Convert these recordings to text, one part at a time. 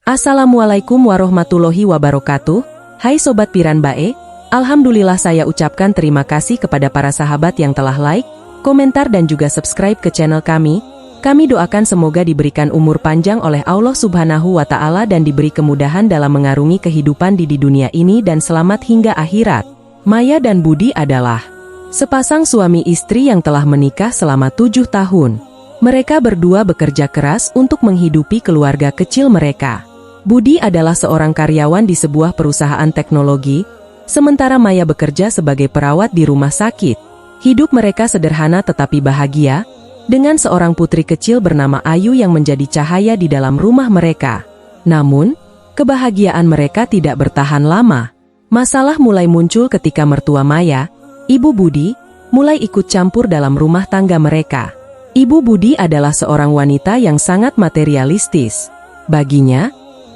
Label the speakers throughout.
Speaker 1: Assalamualaikum warahmatullahi wabarakatuh. Hai Sobat Piranbae, alhamdulillah saya ucapkan terima kasih kepada para sahabat yang telah like, komentar dan juga subscribe ke channel kami. Kami doakan semoga diberikan umur panjang oleh Allah Subhanahu wa Ta'ala dan diberi kemudahan dalam mengarungi kehidupan di dunia ini dan selamat hingga akhirat. Maya dan Budi adalah sepasang suami istri yang telah menikah selama 7 tahun. Mereka berdua bekerja keras untuk menghidupi keluarga kecil mereka. Budi adalah seorang karyawan di sebuah perusahaan teknologi, sementara Maya bekerja sebagai perawat di rumah sakit. Hidup mereka sederhana tetapi bahagia, dengan seorang putri kecil bernama Ayu yang menjadi cahaya di dalam rumah mereka. Namun, kebahagiaan mereka tidak bertahan lama. Masalah mulai muncul ketika mertua Maya, Ibu Budi, mulai ikut campur dalam rumah tangga mereka. Ibu Budi adalah seorang wanita yang sangat materialistis. Baginya,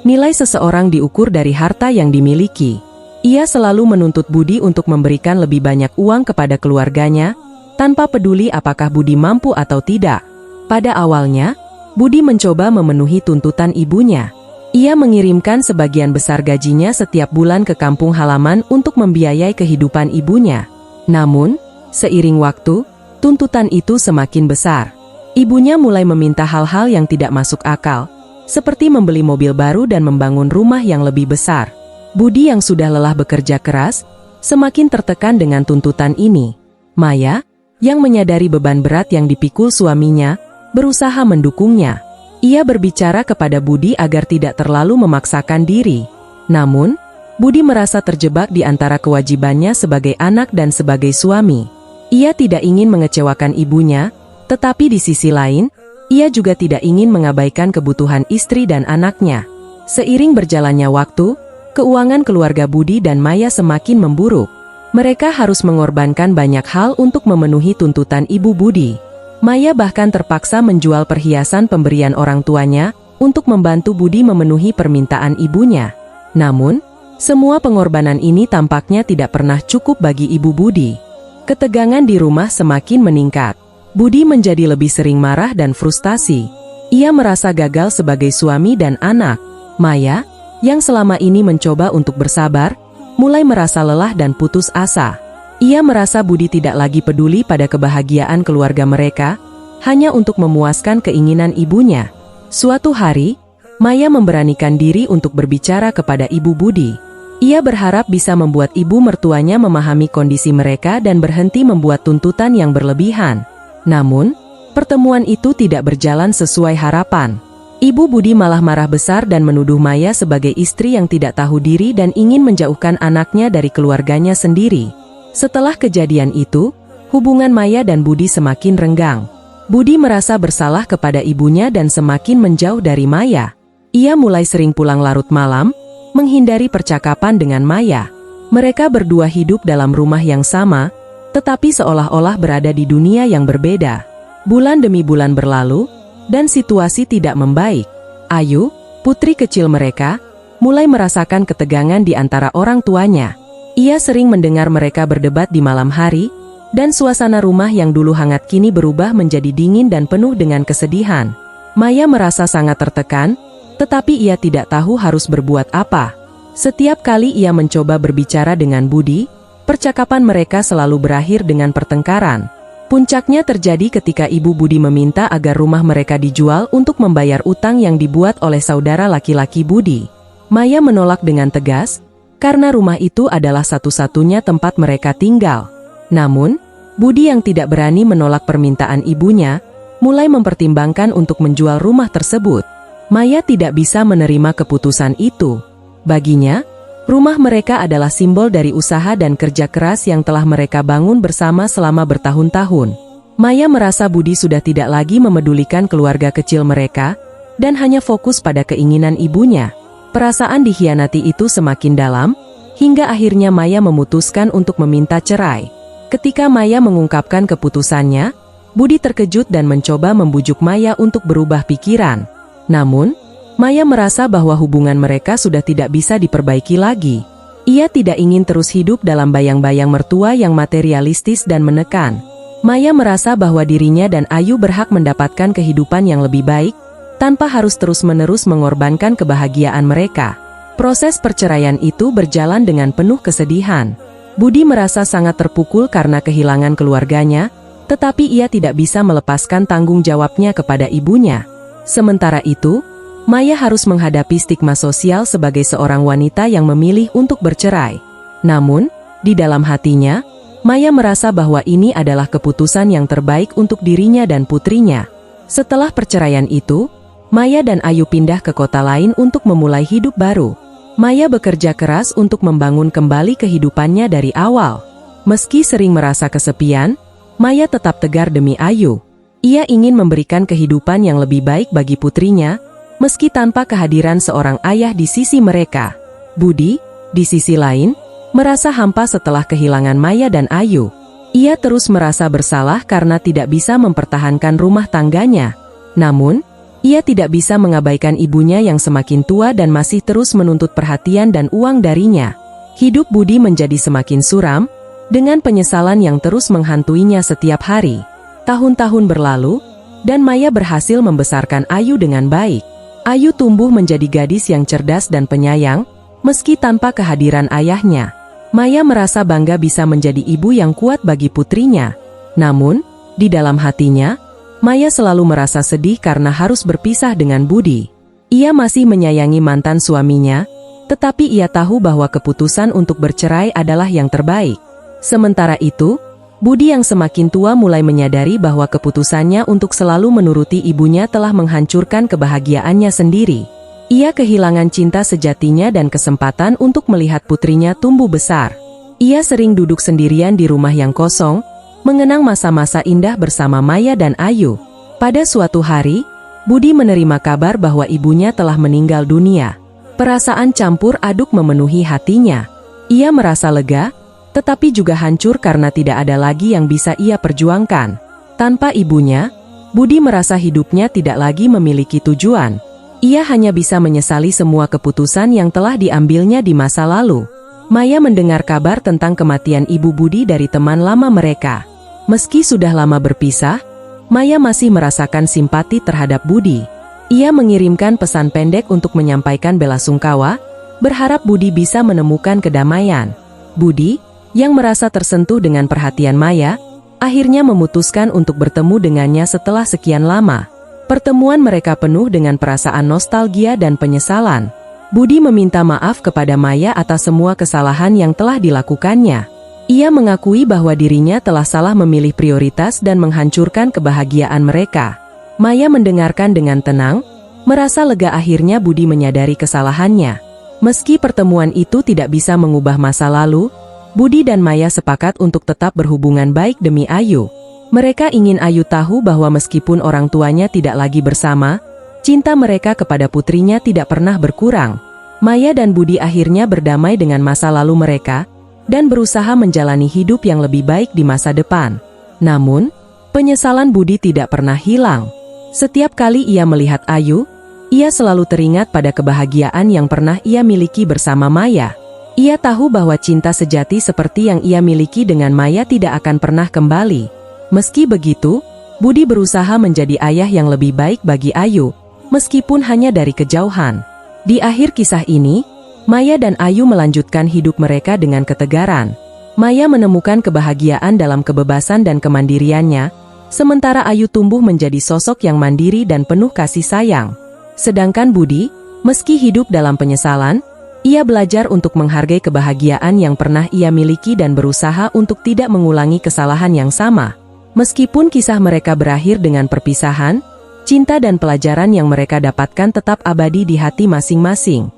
Speaker 1: nilai seseorang diukur dari harta yang dimiliki. Ia selalu menuntut Budi untuk memberikan lebih banyak uang kepada keluarganya, tanpa peduli apakah Budi mampu atau tidak. Pada awalnya, Budi mencoba memenuhi tuntutan ibunya. Ia mengirimkan sebagian besar gajinya setiap bulan ke kampung halaman untuk membiayai kehidupan ibunya. Namun, seiring waktu, tuntutan itu semakin besar. Ibunya mulai meminta hal-hal yang tidak masuk akal, seperti membeli mobil baru dan membangun rumah yang lebih besar. Budi yang sudah lelah bekerja keras, semakin tertekan dengan tuntutan ini. Maya, yang menyadari beban berat yang dipikul suaminya, berusaha mendukungnya. Ia berbicara kepada Budi agar tidak terlalu memaksakan diri. Namun, Budi merasa terjebak di antara kewajibannya sebagai anak dan sebagai suami. Ia tidak ingin mengecewakan ibunya, tetapi di sisi lain, ia juga tidak ingin mengabaikan kebutuhan istri dan anaknya. Seiring berjalannya waktu, keuangan keluarga Budi dan Maya semakin memburuk. Mereka harus mengorbankan banyak hal untuk memenuhi tuntutan Ibu Budi. Maya bahkan terpaksa menjual perhiasan pemberian orang tuanya untuk membantu Budi memenuhi permintaan ibunya. Namun, semua pengorbanan ini tampaknya tidak pernah cukup bagi Ibu Budi. Ketegangan di rumah semakin meningkat. Budi menjadi lebih sering marah dan frustasi. Ia merasa gagal sebagai suami dan anak. Maya, yang selama ini mencoba untuk bersabar, mulai merasa lelah dan putus asa. Ia merasa Budi tidak lagi peduli pada kebahagiaan keluarga mereka, hanya untuk memuaskan keinginan ibunya. Suatu hari, Maya memberanikan diri untuk berbicara kepada Ibu Budi. Ia berharap bisa membuat ibu mertuanya memahami kondisi mereka dan berhenti membuat tuntutan yang berlebihan. Namun, pertemuan itu tidak berjalan sesuai harapan. Ibu Budi malah marah besar dan menuduh Maya sebagai istri yang tidak tahu diri dan ingin menjauhkan anaknya dari keluarganya sendiri. Setelah kejadian itu, hubungan Maya dan Budi semakin renggang. Budi merasa bersalah kepada ibunya dan semakin menjauh dari Maya. Ia mulai sering pulang larut malam, menghindari percakapan dengan Maya. Mereka berdua hidup dalam rumah yang sama, tetapi seolah-olah berada di dunia yang berbeda. Bulan demi bulan berlalu, dan situasi tidak membaik. Ayu, putri kecil mereka, mulai merasakan ketegangan di antara orang tuanya. Ia sering mendengar mereka berdebat di malam hari, dan suasana rumah yang dulu hangat kini berubah menjadi dingin dan penuh dengan kesedihan. Maya merasa sangat tertekan, tetapi ia tidak tahu harus berbuat apa. Setiap kali ia mencoba berbicara dengan Budi, percakapan mereka selalu berakhir dengan pertengkaran. Puncaknya terjadi ketika Ibu Budi meminta agar rumah mereka dijual untuk membayar utang yang dibuat oleh saudara laki-laki Budi. Maya menolak dengan tegas, karena rumah itu adalah satu-satunya tempat mereka tinggal. Namun, Budi yang tidak berani menolak permintaan ibunya, mulai mempertimbangkan untuk menjual rumah tersebut. Maya tidak bisa menerima keputusan itu. Baginya, rumah mereka adalah simbol dari usaha dan kerja keras yang telah mereka bangun bersama selama bertahun-tahun. Maya merasa Budi sudah tidak lagi memedulikan keluarga kecil mereka, dan hanya fokus pada keinginan ibunya. Perasaan dikhianati itu semakin dalam, hingga akhirnya Maya memutuskan untuk meminta cerai. Ketika Maya mengungkapkan keputusannya, Budi terkejut dan mencoba membujuk Maya untuk berubah pikiran. Namun, Maya merasa bahwa hubungan mereka sudah tidak bisa diperbaiki lagi. Ia tidak ingin terus hidup dalam bayang-bayang mertua yang materialistis dan menekan. Maya merasa bahwa dirinya dan Ayu berhak mendapatkan kehidupan yang lebih baik, tanpa harus terus-menerus mengorbankan kebahagiaan mereka. Proses perceraian itu berjalan dengan penuh kesedihan. Budi merasa sangat terpukul karena kehilangan keluarganya, tetapi ia tidak bisa melepaskan tanggung jawabnya kepada ibunya. Sementara itu, Maya harus menghadapi stigma sosial sebagai seorang wanita yang memilih untuk bercerai. Namun, di dalam hatinya, Maya merasa bahwa ini adalah keputusan yang terbaik untuk dirinya dan putrinya. Setelah perceraian itu, Maya dan Ayu pindah ke kota lain untuk memulai hidup baru. Maya bekerja keras untuk membangun kembali kehidupannya dari awal. Meski sering merasa kesepian, Maya tetap tegar demi Ayu. Ia ingin memberikan kehidupan yang lebih baik bagi putrinya, meski tanpa kehadiran seorang ayah di sisi mereka. Budi, di sisi lain, merasa hampa setelah kehilangan Maya dan Ayu. Ia terus merasa bersalah karena tidak bisa mempertahankan rumah tangganya. Namun, ia tidak bisa mengabaikan ibunya yang semakin tua dan masih terus menuntut perhatian dan uang darinya. Hidup Budi menjadi semakin suram, dengan penyesalan yang terus menghantuinya setiap hari. Tahun-tahun berlalu, dan Maya berhasil membesarkan Ayu dengan baik. Ayu tumbuh menjadi gadis yang cerdas dan penyayang, meski tanpa kehadiran ayahnya. Maya merasa bangga bisa menjadi ibu yang kuat bagi putrinya. Namun, di dalam hatinya, Maya selalu merasa sedih karena harus berpisah dengan Budi. Ia masih menyayangi mantan suaminya, tetapi ia tahu bahwa keputusan untuk bercerai adalah yang terbaik. Sementara itu, Budi yang semakin tua mulai menyadari bahwa keputusannya untuk selalu menuruti ibunya telah menghancurkan kebahagiaannya sendiri. Ia kehilangan cinta sejatinya dan kesempatan untuk melihat putrinya tumbuh besar. Ia sering duduk sendirian di rumah yang kosong, mengenang masa-masa indah bersama Maya dan Ayu. Pada suatu hari, Budi menerima kabar bahwa ibunya telah meninggal dunia. Perasaan campur aduk memenuhi hatinya. Ia merasa lega, tetapi juga hancur karena tidak ada lagi yang bisa ia perjuangkan. Tanpa ibunya, Budi merasa hidupnya tidak lagi memiliki tujuan. Ia hanya bisa menyesali semua keputusan yang telah diambilnya di masa lalu. Maya mendengar kabar tentang kematian ibu Budi dari teman lama mereka. Meski sudah lama berpisah, Maya masih merasakan simpati terhadap Budi. Ia mengirimkan pesan pendek untuk menyampaikan belasungkawa, berharap Budi bisa menemukan kedamaian. Budi, yang merasa tersentuh dengan perhatian Maya, akhirnya memutuskan untuk bertemu dengannya setelah sekian lama. Pertemuan mereka penuh dengan perasaan nostalgia dan penyesalan. Budi meminta maaf kepada Maya atas semua kesalahan yang telah dilakukannya. Ia mengakui bahwa dirinya telah salah memilih prioritas dan menghancurkan kebahagiaan mereka. Maya mendengarkan dengan tenang, merasa lega akhirnya Budi menyadari kesalahannya. Meski pertemuan itu tidak bisa mengubah masa lalu, Budi dan Maya sepakat untuk tetap berhubungan baik demi Ayu. Mereka ingin Ayu tahu bahwa meskipun orang tuanya tidak lagi bersama, cinta mereka kepada putrinya tidak pernah berkurang. Maya dan Budi akhirnya berdamai dengan masa lalu mereka, dan berusaha menjalani hidup yang lebih baik di masa depan. Namun, penyesalan Budi tidak pernah hilang. Setiap kali ia melihat Ayu, ia selalu teringat pada kebahagiaan yang pernah ia miliki bersama Maya. Ia tahu bahwa cinta sejati seperti yang ia miliki dengan Maya tidak akan pernah kembali. Meski begitu, Budi berusaha menjadi ayah yang lebih baik bagi Ayu, meskipun hanya dari kejauhan. Di akhir kisah ini, Maya dan Ayu melanjutkan hidup mereka dengan ketegaran. Maya menemukan kebahagiaan dalam kebebasan dan kemandiriannya, sementara Ayu tumbuh menjadi sosok yang mandiri dan penuh kasih sayang. Sedangkan Budi, meski hidup dalam penyesalan, ia belajar untuk menghargai kebahagiaan yang pernah ia miliki dan berusaha untuk tidak mengulangi kesalahan yang sama. Meskipun kisah mereka berakhir dengan perpisahan, cinta dan pelajaran yang mereka dapatkan tetap abadi di hati masing-masing.